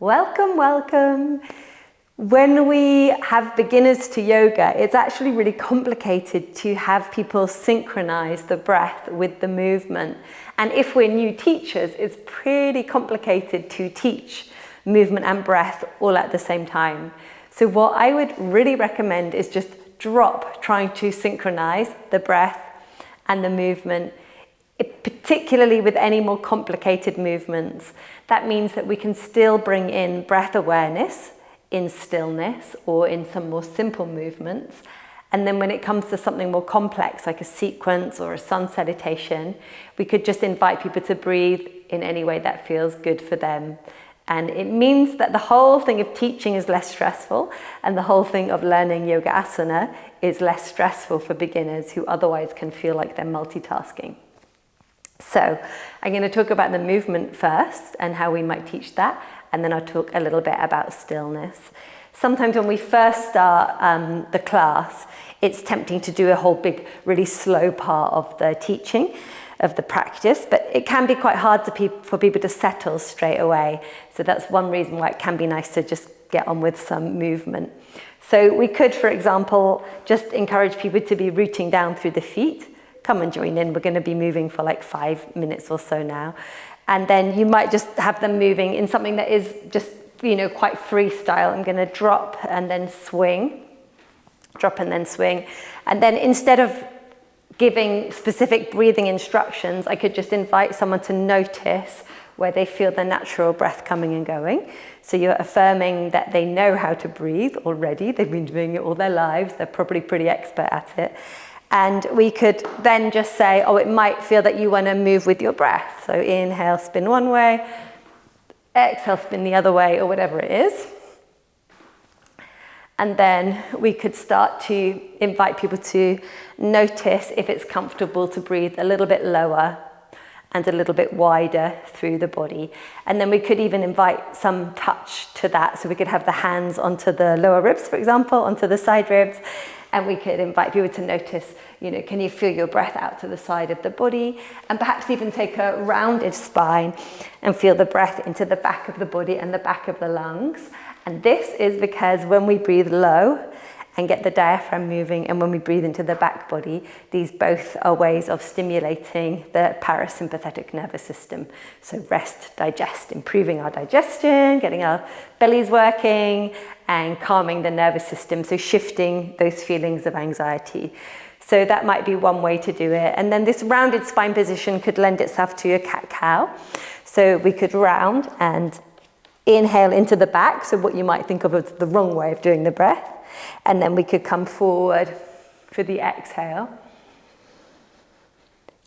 Welcome, welcome. When we have beginners to yoga, it's actually really complicated to have people synchronize the breath with the movement. And if we're new teachers, it's pretty complicated to teach movement and breath all at the same time. So what I would really recommend is just drop trying to synchronize the breath and the movement, particularly with any more complicated movements. That means that we can still bring in breath awareness in stillness or in some more simple movements. And then when it comes to something more complex, like a sequence or a sun salutation, we could just invite people to breathe in any way that feels good for them. And it means that the whole thing of teaching is less stressful, and the whole thing of learning yoga asana is less stressful for beginners who otherwise can feel like they're multitasking. So I'm going to talk about the movement first and how we might teach that, and then I'll talk a little bit about stillness. Sometimes when we first start the class, it's tempting to do a whole big, really slow part of the teaching, of the practice, but it can be quite hard for people to settle straight away. So that's one reason why it can be nice to just get on with some movement. So we could, for example, just encourage people to be rooting down through the feet. Come and join in. We're going to be moving for like 5 minutes or so now. And then you might just have them moving in something that is just, quite freestyle. I'm going to drop and then swing, drop and then swing. And then instead of giving specific breathing instructions, I could just invite someone to notice where they feel the natural breath coming and going. So you're affirming that they know how to breathe already. They've been doing it all their lives. They're probably pretty expert at it. And we could then just say, it might feel that you want to move with your breath. So inhale, spin one way, exhale, spin the other way, or whatever it is. And then we could start to invite people to notice if it's comfortable to breathe a little bit lower and a little bit wider through the body. And then we could even invite some touch to that. So we could have the hands onto the lower ribs, for example, onto the side ribs. And we could invite people to notice, can you feel your breath out to the side of the body? And perhaps even take a rounded spine and feel the breath into the back of the body and the back of the lungs. And this is because when we breathe low and get the diaphragm moving, and when we breathe into the back body, these both are ways of stimulating the parasympathetic nervous system. So rest, digest, improving our digestion, getting our bellies working, and calming the nervous system, so shifting those feelings of anxiety. So that might be one way to do it. And then this rounded spine position could lend itself to a cat-cow. So we could round and inhale into the back, so what you might think of as the wrong way of doing the breath. And then we could come forward for the exhale.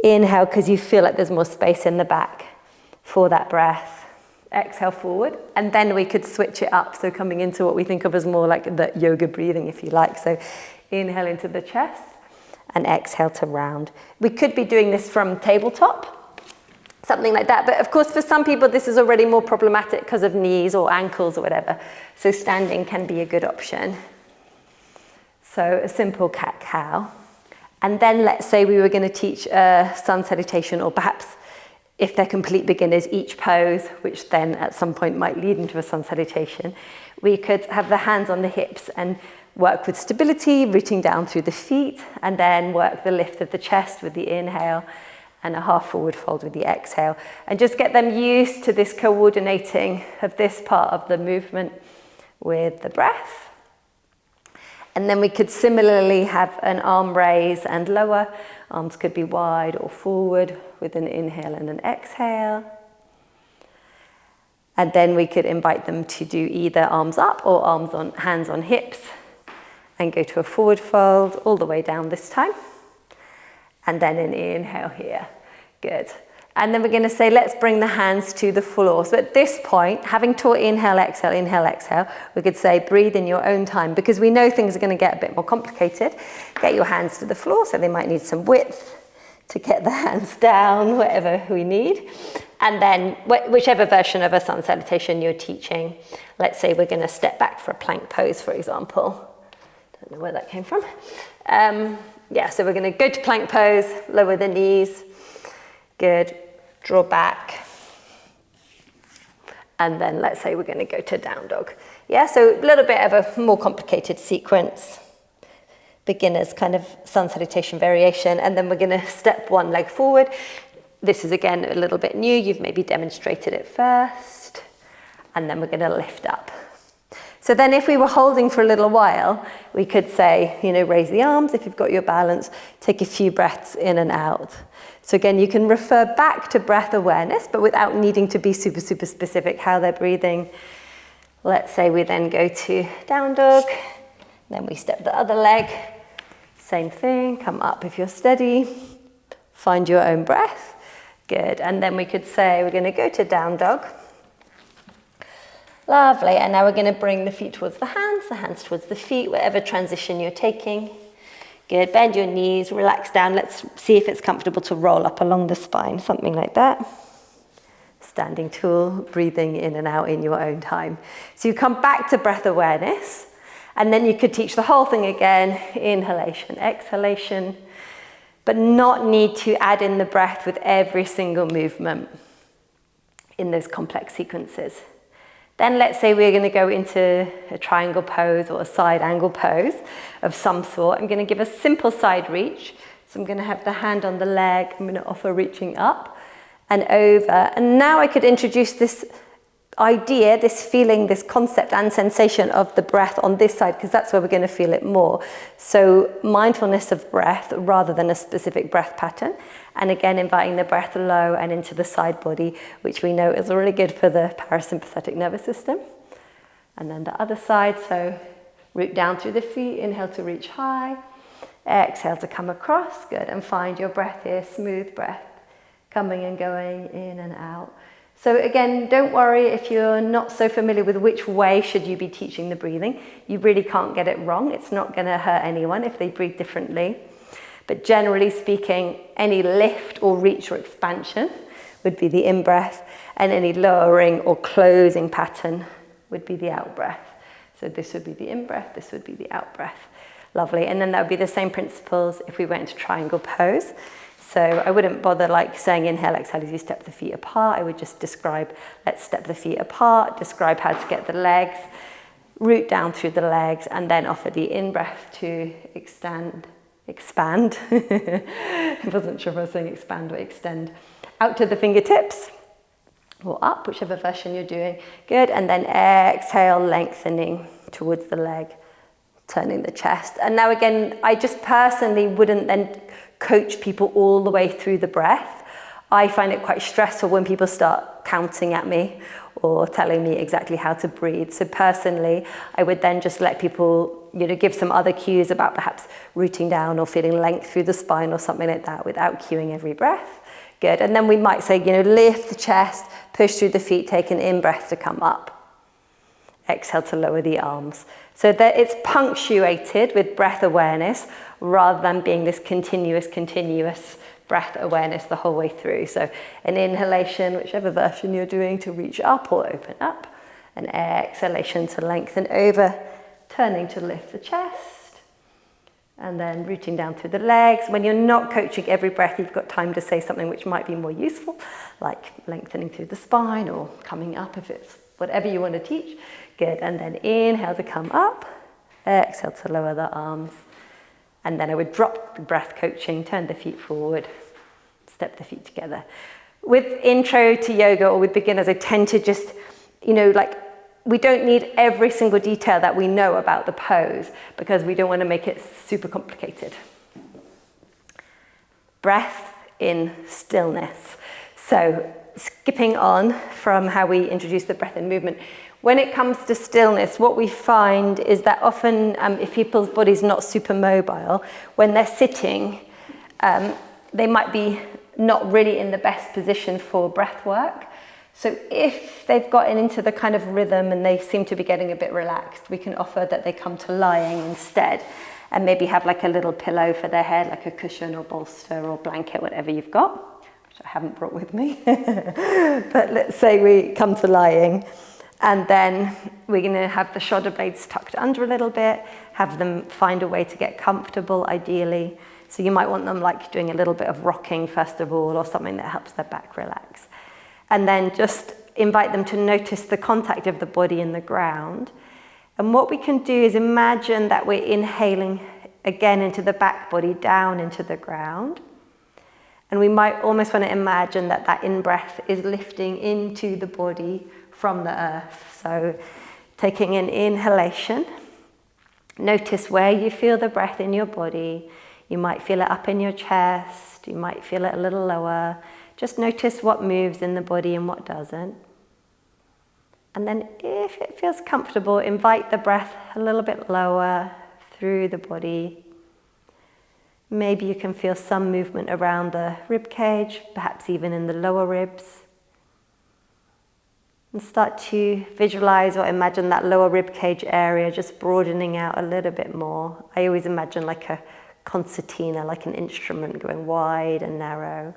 Inhale, because you feel like there's more space in the back for that breath. Exhale forward, and then we could switch it up, so coming into what we think of as more like the yoga breathing, if you like. So inhale into the chest and exhale to round. We could be doing this from tabletop, something like that, but of course for some people this is already more problematic because of knees or ankles or whatever, so standing can be a good option. So a simple cat-cow. And then let's say we were going to teach a sun salutation, or perhaps if they're complete beginners, each pose, which then at some point might lead into a sun salutation. We could have the hands on the hips and work with stability, rooting down through the feet, and then work the lift of the chest with the inhale and a half forward fold with the exhale. And just get them used to this coordinating of this part of the movement with the breath. And then we could similarly have an arm raise and lower. Arms could be wide or forward with an inhale and an exhale. And then we could invite them to do either arms up or hands on hips, and go to a forward fold all the way down this time. And then an inhale here. Good. And then we're going to say, let's bring the hands to the floor. So at this point, having taught inhale, exhale, we could say, breathe in your own time, because we know things are going to get a bit more complicated. Get your hands to the floor, so they might need some width to get the hands down, whatever we need. And then whichever version of a sun salutation you're teaching, let's say we're going to step back for a plank pose, for example. Don't know where that came from. So we're going to go to plank pose, lower the knees. Good. Draw back. And then let's say we're going to go to down dog. Yeah, so a little bit of a more complicated sequence. Beginner's kind of sun salutation variation. And then we're going to step one leg forward. This is again a little bit new. You've maybe demonstrated it first. And then we're going to lift up. So then if we were holding for a little while, we could say, raise the arms if you've got your balance, take a few breaths in and out. So again, you can refer back to breath awareness, but without needing to be super, super specific how they're breathing. Let's say we then go to down dog, then we step the other leg, same thing, come up if you're steady, find your own breath, good. And then we could say we're gonna go to down dog. Lovely, and now we're going to bring the feet towards the hands towards the feet, whatever transition you're taking. Good, bend your knees, relax down. Let's see if it's comfortable to roll up along the spine, something like that. Standing tall, breathing in and out in your own time. So you come back to breath awareness, and then you could teach the whole thing again, inhalation, exhalation, but not need to add in the breath with every single movement in those complex sequences. Then let's say we're going to go into a triangle pose or a side angle pose of some sort. I'm going to give a simple side reach. So I'm going to have the hand on the leg. I'm going to offer reaching up and over. And now I could introduce this idea, this feeling, this concept and sensation of the breath on this side, because that's where we're going to feel it more. So mindfulness of breath rather than a specific breath pattern. And again, inviting the breath low and into the side body, which we know is really good for the parasympathetic nervous system. And then the other side, so root down through the feet, inhale to reach high, exhale to come across, good. And find your breath here, smooth breath, coming and going in and out. So again, don't worry if you're not so familiar with which way should you be teaching the breathing. You really can't get it wrong. It's not going to hurt anyone if they breathe differently. But generally speaking, any lift or reach or expansion would be the in-breath, and any lowering or closing pattern would be the out-breath. So this would be the in-breath, this would be the out-breath. Lovely. And then that would be the same principles if we went into triangle pose. So I wouldn't bother saying inhale, exhale as you step the feet apart. I would just describe, let's step the feet apart, describe how to get the legs, root down through the legs, and then offer the in-breath to expand. I wasn't sure if I was saying expand or extend. Out to the fingertips, or up, whichever version you're doing. Good, and then exhale, lengthening towards the leg, turning the chest. And now again, I just personally wouldn't then coach people all the way through the breath. I find it quite stressful when people start counting at me or telling me exactly how to breathe. So personally, I would then just let people, give some other cues about perhaps rooting down or feeling length through the spine or something like that without cueing every breath. Good. And then we might say, lift the chest, push through the feet, take an in-breath to come up. Exhale to lower the arms. So that it's punctuated with breath awareness rather than being this continuous breath awareness the whole way through. So an inhalation, whichever version you're doing, to reach up or open up. An exhalation to lengthen over, turning to lift the chest. And then rooting down through the legs. When you're not coaching every breath, you've got time to say something which might be more useful, like lengthening through the spine or coming up if it's whatever you want to teach. Good. And then inhale to come up. Exhale to lower the arms. And then I would drop the breath coaching, turn the feet forward, step the feet together. With intro to yoga or with beginners, I tend to just, we don't need every single detail that we know about the pose because we don't want to make it super complicated. Breath in stillness. So skipping on from how we introduce the breath in movement, when it comes to stillness, what we find is that often if people's body's not super mobile, when they're sitting, they might be not really in the best position for breath work. So if they've gotten into the kind of rhythm and they seem to be getting a bit relaxed, we can offer that they come to lying instead and maybe have like a little pillow for their head, like a cushion or bolster or blanket, whatever you've got, which I haven't brought with me. But let's say we come to lying. And then we're going to have the shoulder blades tucked under a little bit, have them find a way to get comfortable, ideally. So you might want them doing a little bit of rocking first of all, or something that helps their back relax. And then just invite them to notice the contact of the body and the ground. And what we can do is imagine that we're inhaling again into the back body, down into the ground. And we might almost want to imagine that that in-breath is lifting into the body from the earth. So taking an inhalation, notice where you feel the breath in your body. You might feel it up in your chest, you might feel it a little lower. Just notice what moves in the body and what doesn't. And then if it feels comfortable, invite the breath a little bit lower through the body. Maybe you can feel some movement around the rib cage, perhaps even in the lower ribs. And start to visualize or imagine that lower rib cage area just broadening out a little bit more. I always imagine like a concertina, like an instrument going wide and narrow.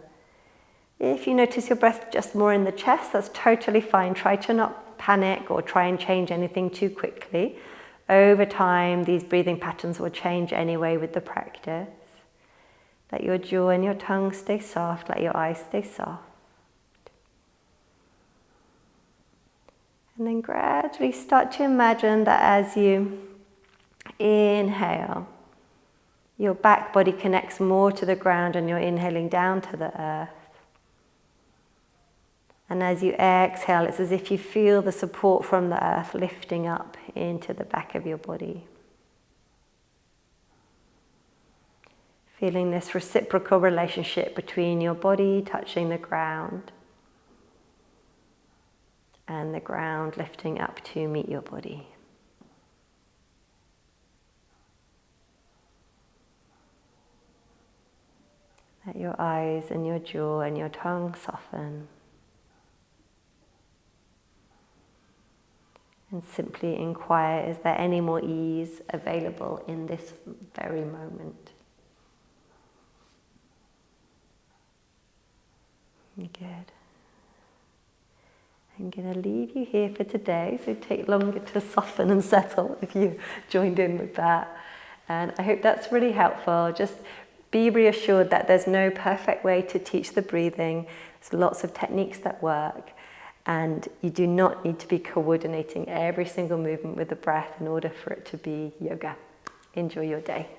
If you notice your breath just more in the chest, that's totally fine. Try to not panic or try and change anything too quickly. Over time, these breathing patterns will change anyway with the practice. Let your jaw and your tongue stay soft, let your eyes stay soft. And then gradually start to imagine that as you inhale, your back body connects more to the ground and you're inhaling down to the earth. And as you exhale, it's as if you feel the support from the earth lifting up into the back of your body. Feeling this reciprocal relationship between your body touching the ground and the ground lifting up to meet your body. Let your eyes and your jaw and your tongue soften. And simply inquire, is there any more ease available in this very moment? Good. I'm going to leave you here for today, so take longer to soften and settle if you joined in with that. And I hope that's really helpful. Just be reassured that there's no perfect way to teach the breathing. There's lots of techniques that work. And you do not need to be coordinating every single movement with the breath in order for it to be yoga. Enjoy your day.